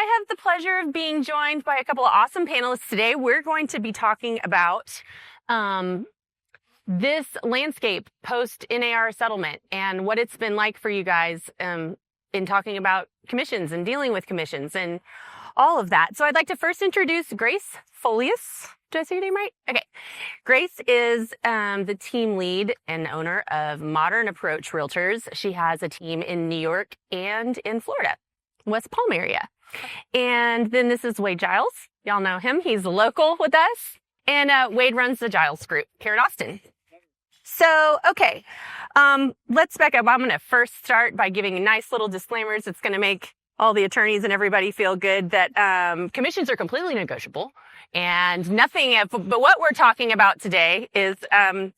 I have the pleasure of being joined by a couple of awesome panelists today. We're going to be talking about this landscape post NAR settlement and what it's been like for you guys in talking about commissions and dealing with commissions and all of that. So I'd like to first introduce Grace Folias. Did I say your name right? Okay. Grace is the team lead and owner of Modern Approach Realtors. She has a team in New York and in Florida, West Palm area. And then this is Wade Giles. Y'all know him. He's local with us. And Wade runs the Giles Group here in Austin. So, okay, let's back up. I'm going to first start by giving nice little disclaimers. It's going to make all the attorneys and everybody feel good that commissions are completely negotiable and nothing but what we're talking about today is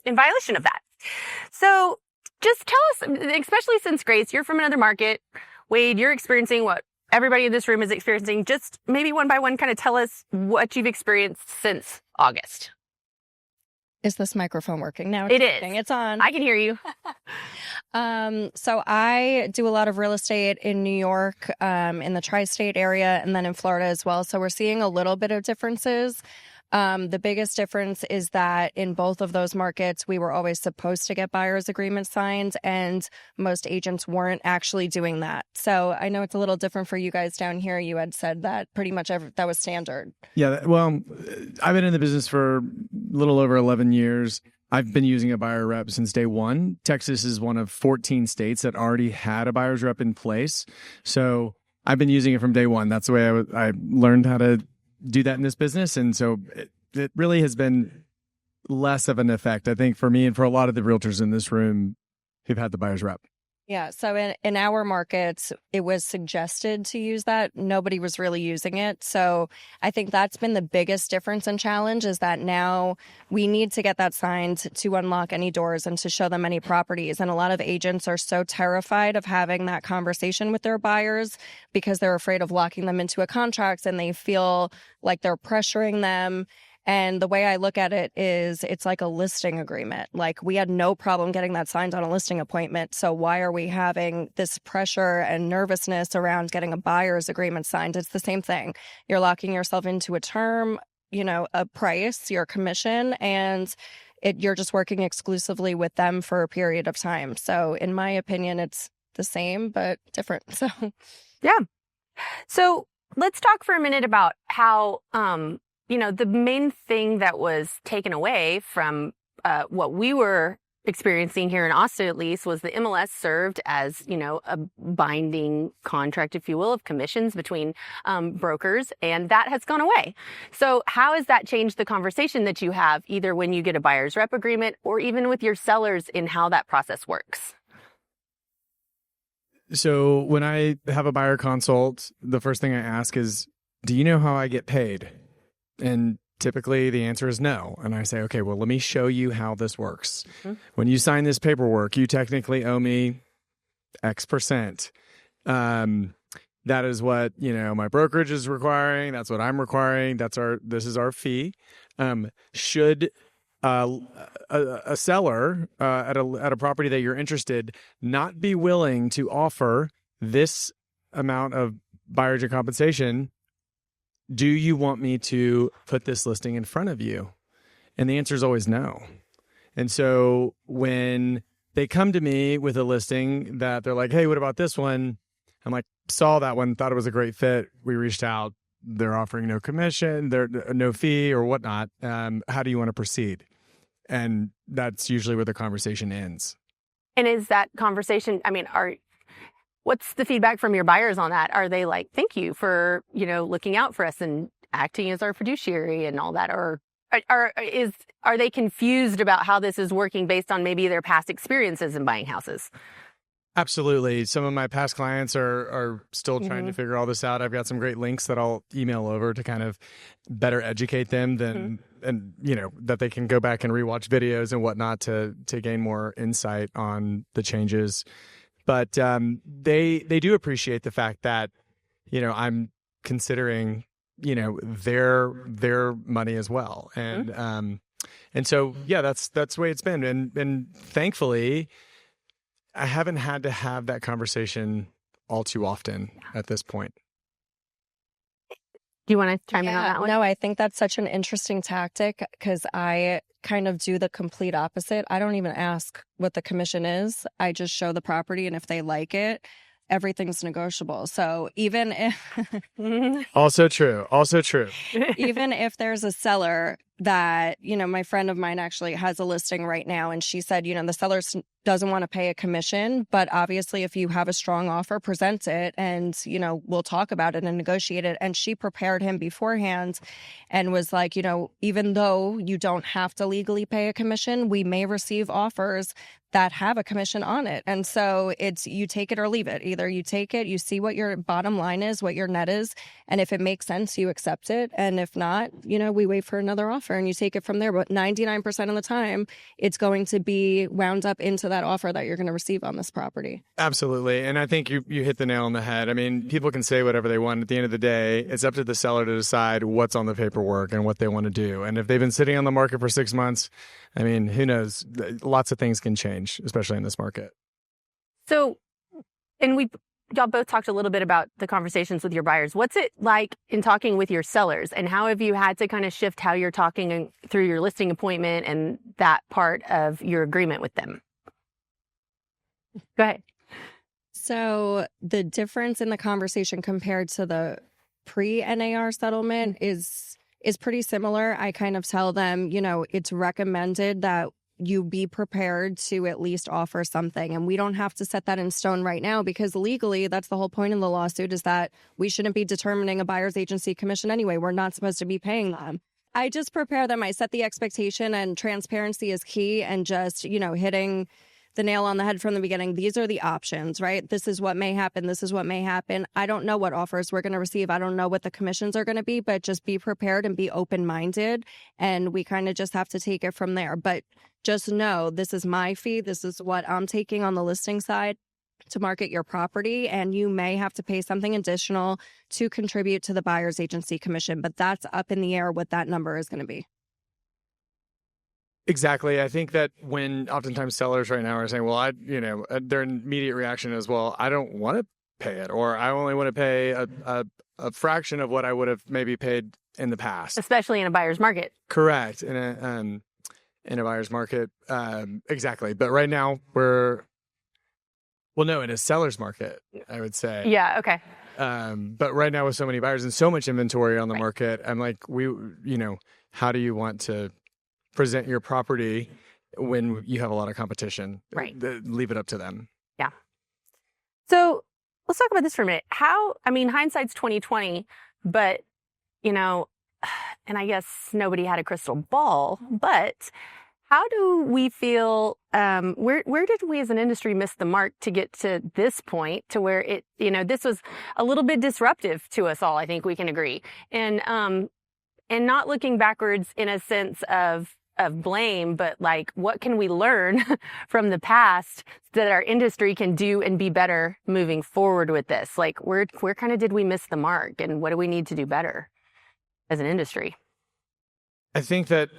in violation of that. So just tell us, especially since Grace, you're from another market. Wade, you're experiencing what everybody in this room is experiencing. Just maybe one by one, kind of tell us what you've experienced since August. Is this microphone working now? It is. It's on. I can hear you. So I do a lot of real estate in New York, in the tri-state area, and then in Florida as well. So we're seeing a little bit of differences. The biggest difference is that in both of those markets, we were always supposed to get buyer's agreements signed, and most agents weren't actually doing that. So I know it's a little different for you guys down here. You had said that pretty much that was standard. Yeah, well, I've been in the business for a little over 11 years. I've been using a buyer rep since day one. Texas is one of 14 states that already had a buyer's rep in place. So I've been using it from day one. That's the way I learned how to do that in this business. And so it really has been less of an effect, I think, for me and for a lot of the realtors in this room who've had the buyer's rep. Yeah. So in our markets, it was suggested to use that. Nobody was really using it. So I think that's been the biggest difference and challenge is that now we need to get that signed to unlock any doors and to show them any properties. And a lot of agents are so terrified of having that conversation with their buyers because they're afraid of locking them into a contract and they feel like they're pressuring them. And the way I look at it is it's like a listing agreement. Like we had no problem getting that signed on a listing appointment. So why are we having this pressure and nervousness around getting a buyer's agreement signed? It's the same thing. You're locking yourself into a term, a price, your commission, and you're just working exclusively with them for a period of time. So in my opinion, it's the same, but different. So, yeah. So let's talk for a minute about how, the main thing that was taken away from what we were experiencing here in Austin, at least, was the MLS served as, a binding contract, if you will, of commissions between brokers, and that has gone away. So how has that changed the conversation that you have, either when you get a buyer's rep agreement or even with your sellers in how that process works? So when I have a buyer consult, the first thing I ask is, do you know how I get paid? And typically the answer is no. And I say, okay, well, let me show you how this works. Mm-hmm. When you sign this paperwork, you technically owe me X%. That is what, my brokerage is requiring. That's what I'm requiring. This is our fee. Should a seller at a property that you're interested not be willing to offer this amount of buyer agent compensation, do you want me to put this listing in front of you? And the answer is always no. And so when they come to me with a listing that they're like, hey, what about this one? I'm like, saw that one, thought it was a great fit. We reached out. They're offering no commission, no fee or whatnot. How do you want to proceed? And that's usually where the conversation ends. And is that conversation, what's the feedback from your buyers on that? Are they like, thank you for, looking out for us and acting as our fiduciary and all that? Or are they confused about how this is working based on maybe their past experiences in buying houses? Absolutely. Some of my past clients are still trying to figure all this out. I've got some great links that I'll email over to kind of better educate them and that they can go back and rewatch videos and whatnot to gain more insight on the changes. But they do appreciate the fact that, I'm considering, their money as well. And so, yeah, that's the way it's been. And thankfully, I haven't had to have that conversation all too often at this point. Do you want to chime in on that one? No, I think that's such an interesting tactic because I kind of do the complete opposite. I don't even ask what the commission is. I just show the property, and if they like it, everything's negotiable. So even if Also true. even if there's a seller that, my friend of mine actually has a listing right now, and she said, the seller doesn't want to pay a commission, but obviously if you have a strong offer, present it, and, we'll talk about it and negotiate it. And she prepared him beforehand and was like, even though you don't have to legally pay a commission, we may receive offers that have a commission on it. And so it's you take it or leave it. Either you take it, you see what your bottom line is, what your net is, and if it makes sense, you accept it. And if not, we wait for another offer and you take it from there. But 99% of the time, it's going to be wound up into that offer that you're going to receive on this property. Absolutely. And I think you hit the nail on the head. I mean, people can say whatever they want. At the end of the day, it's up to the seller to decide what's on the paperwork and what they want to do. And if they've been sitting on the market for 6 months, I mean, who knows? Lots of things can change, especially in this market. So, and y'all both talked a little bit about the conversations with your buyers. What's it like in talking with your sellers, and how have you had to kind of shift how you're talking through your listing appointment and that part of your agreement with them? Go ahead. So the difference in the conversation compared to the pre-NAR settlement is pretty similar. I kind of tell them, it's recommended that you be prepared to at least offer something. And we don't have to set that in stone right now because legally, that's the whole point in the lawsuit, is that we shouldn't be determining a buyer's agency commission anyway. We're not supposed to be paying them. I just prepare them. I set the expectation, and transparency is key, and just, hitting the nail on the head from the beginning. These are the options, right? This is what may happen. This is what may happen. I don't know what offers we're going to receive. I don't know what the commissions are going to be, but just be prepared and be open-minded. And we kind of just have to take it from there. But just know this is my fee. This is what I'm taking on the listing side to market your property. And you may have to pay something additional to contribute to the buyer's agency commission. But that's up in the air what that number is going to be. Exactly. I think that when oftentimes sellers right now are saying, well, their immediate reaction is, well, I don't want to pay it, or I only want to pay a fraction of what I would have maybe paid in the past. Especially in a buyer's market. Correct. In a buyer's market. Exactly. But right now in a seller's market, I would say. Yeah. Okay. But right now with so many buyers and so much inventory on the market, I'm like, how do you want to present your property when you have a lot of competition? Right. Leave it up to them. Yeah. So let's talk about this for a minute. Hindsight's 20/20, but, and I guess nobody had a crystal ball, but how do we feel, where did we as an industry miss the mark to get to this point, to where it, this was a little bit disruptive to us all, I think we can agree. And not looking backwards in a sense of blame, but like, what can we learn from the past that our industry can do and be better moving forward with this? Like, where kind of did we miss the mark, and what do we need to do better as an industry? I think that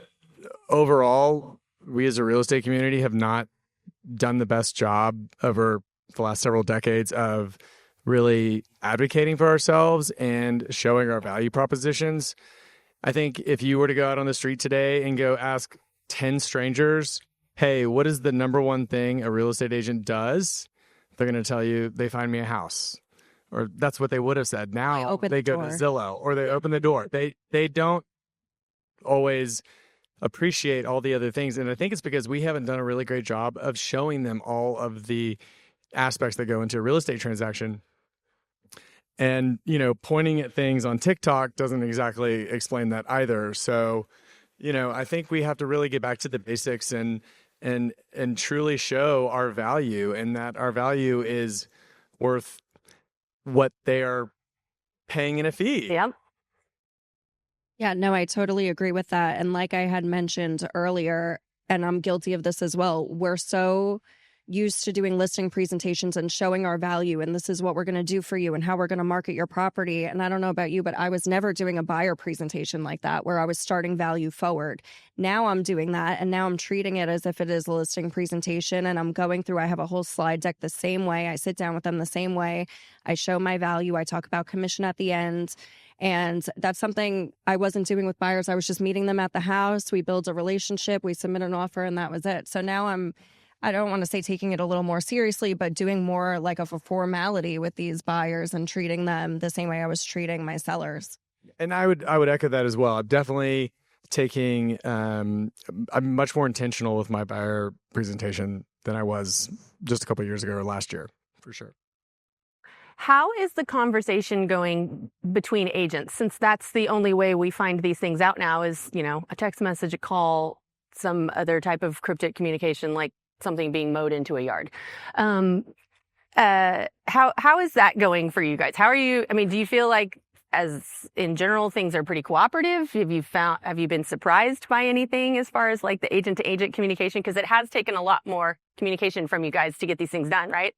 overall, we as a real estate community have not done the best job over the last several decades of really advocating for ourselves and showing our value propositions. I think if you were to go out on the street today and go ask 10 strangers, hey, what is the number one thing a real estate agent does? They're going to tell you, they find me a house. Or that's what they would have said. Now they go to Zillow, or they open the door. They don't always appreciate all the other things. And I think it's because we haven't done a really great job of showing them all of the aspects that go into a real estate transaction. And, pointing at things on TikTok doesn't exactly explain that either. So, I think we have to really get back to the basics and truly show our value, and that our value is worth what they are paying in a fee. Yep. Yeah, no, I totally agree with that. And like I had mentioned earlier, and I'm guilty of this as well, we're so used to doing listing presentations and showing our value, and this is what we're going to do for you and how we're going to market your property. And I don't know about you, but I was never doing a buyer presentation like that where I was starting value forward. Now I'm doing that, and now I'm treating it as if it is a listing presentation, and I'm going through, I have a whole slide deck the same way. I sit down with them the same way. I show my value. I talk about commission at the end. And that's something I wasn't doing with buyers. I was just meeting them at the house. We build a relationship, we submit an offer, and that was it. So now I don't want to say taking it a little more seriously, but doing more like of a formality with these buyers and treating them the same way I was treating my sellers. And I would echo that as well. I'm definitely taking, I'm much more intentional with my buyer presentation than I was just a couple of years ago or last year, for sure. How is the conversation going between agents? Since that's the only way we find these things out now is, a text message, a call, some other type of cryptic communication, like something being mowed into a yard. How is that going for you guys? How are you? I mean, do you feel like, as in general, things are pretty cooperative? Have you been surprised by anything as far as like the agent to agent communication? Because it has taken a lot more communication from you guys to get these things done, right?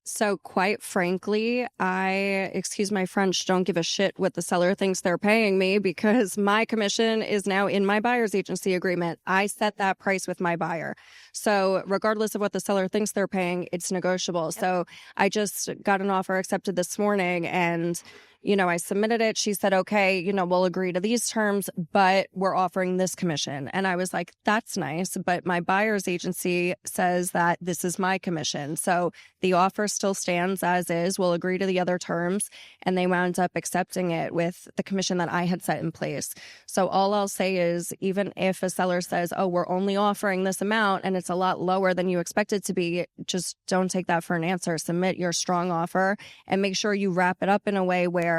So quite frankly, excuse my French, don't give a shit what the seller thinks they're paying me, because my commission is now in my buyer's agency agreement. I set that price with my buyer. So regardless of what the seller thinks they're paying, it's negotiable. Yep. So I just got an offer accepted this morning, and I submitted it. She said, okay, we'll agree to these terms, but we're offering this commission. And I was like, that's nice. But my buyer's agency says that this is my commission. So the offer still stands as is. We'll agree to the other terms. And they wound up accepting it with the commission that I had set in place. So all I'll say is, even if a seller says, oh, we're only offering this amount and it's a lot lower than you expect it to be, just don't take that for an answer. Submit your strong offer and make sure you wrap it up in a way where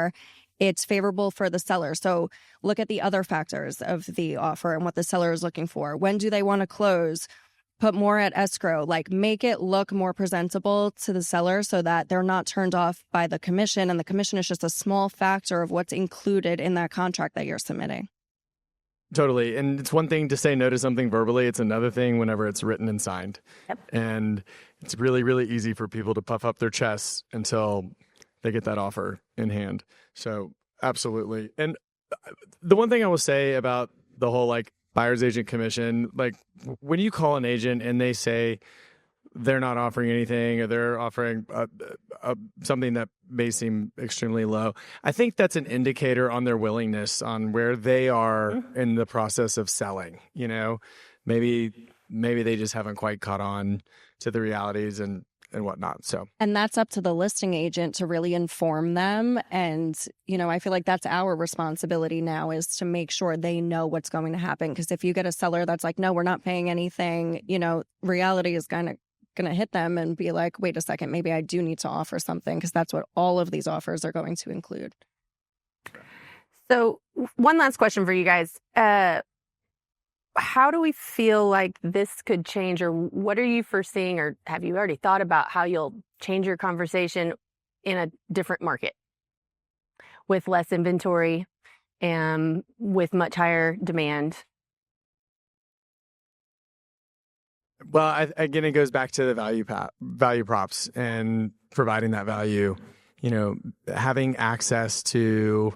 it's favorable for the seller. So look at the other factors of the offer and what the seller is looking for. When do they want to close? Put more at escrow, like make it look more presentable to the seller so that they're not turned off by the commission. And the commission is just a small factor of what's included in that contract that you're submitting. Totally. And it's one thing to say no to something verbally. It's another thing whenever it's written and signed. Yep. And it's really, really easy for people to puff up their chests until they get that offer in hand. So absolutely. And the one thing I will say about the whole like buyer's agent commission, like when you call an agent and they say they're not offering anything, or they're offering something that may seem extremely low, I think that's an indicator on their willingness, on where they are in the process of selling. Maybe they just haven't quite caught on to the realities and whatnot. And that's up to the listing agent to really inform them. And, I feel like that's our responsibility now, is to make sure they know what's going to happen. Because if you get a seller that's like, no, we're not paying anything, reality is going to hit them and be like, wait a second, maybe I do need to offer something, because that's what all of these offers are going to include. So one last question for you guys. How do we feel like this could change, or what are you foreseeing, or have you already thought about how you'll change your conversation in a different market with less inventory and with much higher demand? Well, again, it goes back to the value props and providing that value, having access to,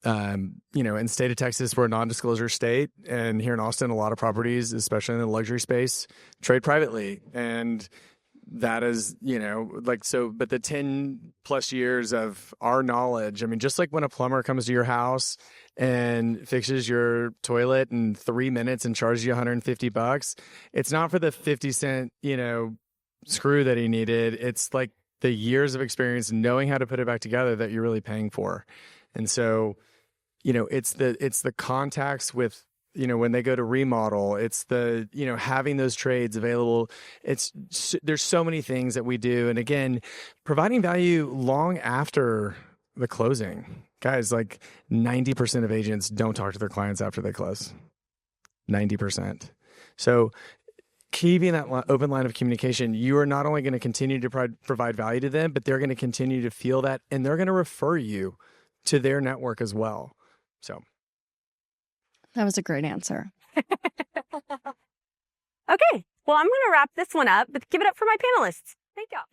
in state of Texas, we're a non-disclosure state, and here in Austin, a lot of properties, especially in the luxury space, trade privately. And that is, but the 10 plus years of our knowledge, just like when a plumber comes to your house and fixes your toilet in 3 minutes and charges you $150, it's not for the 50-cent, screw that he needed. It's like the years of experience knowing how to put it back together that you're really paying for. And so, it's the contacts with, when they go to remodel, it's the, having those trades available. There's so many things that we do. And again, providing value long after the closing. Guys, like 90% of agents don't talk to their clients after they close. 90%. So keeping that open line of communication, you are not only going to continue to provide value to them, but they're going to continue to feel that, and they're going to refer you to their network as well. So That was a great answer. Okay. Well, I'm going to wrap this one up, but give it up for my panelists. Thank y'all.